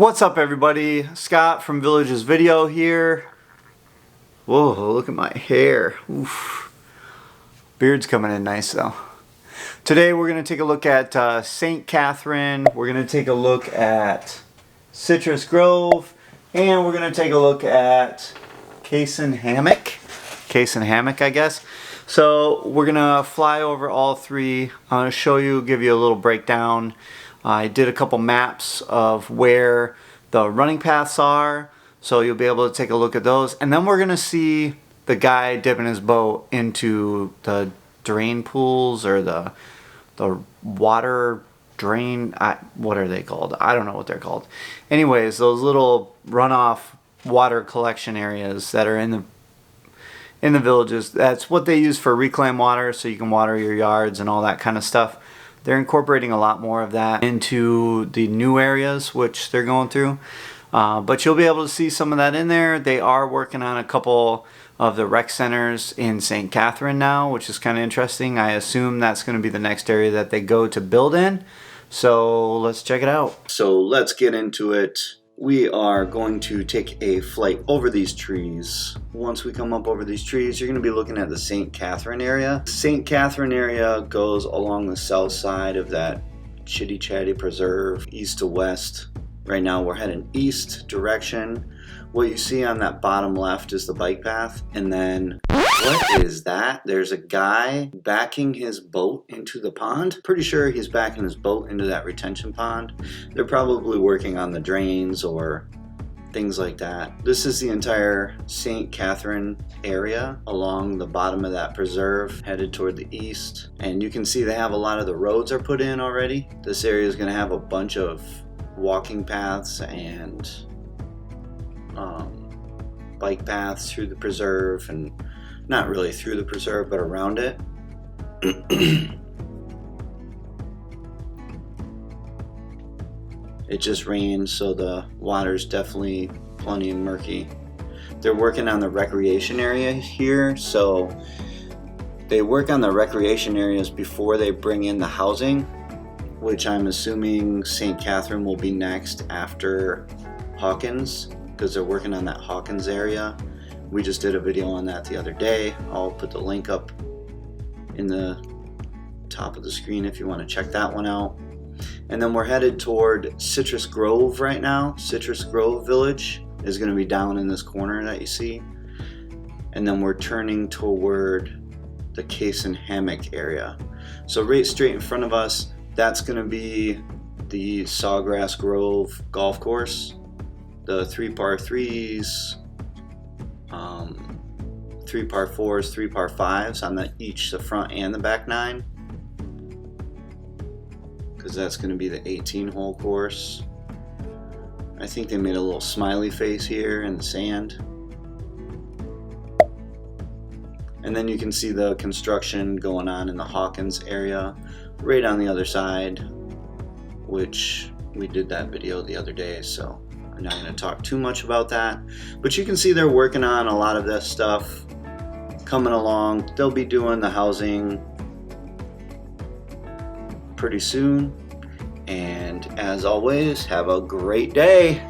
What's up everybody? Scott from Villages Video here. Whoa, look at my hair. Oof. Beard's coming in nice though. Today we're going to take a look at St. Catherine. We're going to take a look at Citrus Grove. And we're going to take a look at Cason Hammock. Cason Hammock, I guess. So we're going to fly over all three. I'm going to show you, give you a little breakdown. I did a couple maps of where the running paths are, so you'll be able to take a look at those. And then we're going to see the guy dipping his boat into the drain pools or the water drain. What are they called? I don't know what they're called. Anyways, those little runoff water collection areas that are in the villages. That's what they use for reclaimed water, so you can water your yards and all that kind of stuff. They're incorporating a lot more of that into the new areas which they're going through. But you'll be able to see some of that in there. They are working on a couple of the rec centers in St. Catherine now, which is kind of interesting. I assume that's going to be the next area that they go to build in. So let's check it out. So let's get into it. We are going to take a flight over these trees. Once we come up over these trees, you're going to be looking at the St. Catherine area. St. Catherine area goes along the south side of that Chitty Chatty Preserve, east to west. Right now we're heading east direction. What you see on that bottom left is the bike path, and then what is that? There's a guy backing his boat into the pond. Pretty sure he's backing his boat into that retention pond. They're probably working on the drains or things like that. This is the entire St. Catherine area along the bottom of that preserve, headed toward the east. And you can see they have a lot of the roads are put in already. This area is going to have a bunch of walking paths and bike paths through the preserve, and not really through the preserve but around it. It just rained, so the water's definitely plenty murky. They're working on the recreation area here, so they work on the recreation areas before they bring in the housing, which I'm assuming St. Catherine will be next after Hawkins, because they're working on that Hawkins area. We just did a video on that the other day. I'll put the link up in the top of the screen if you want to check that one out. And then we're headed toward Citrus Grove right now. Citrus Grove Village is going to be down in this corner that you see. And then we're turning toward the Cason Hammock area. So right straight in front of us, that's going to be the Sawgrass Grove Golf Course. The 3 par 3s, 3 par 4s, 3 par 5s on each the front and the back 9, because that's going to be the 18-hole course. I think they made a little smiley face here in the sand. And then you can see the construction going on in the Hawkins area right on the other side, which we did that video the other day, so I'm not going to talk too much about that. But you can see they're working on a lot of this stuff coming along. They'll be doing the housing pretty soon. And as always, have a great day.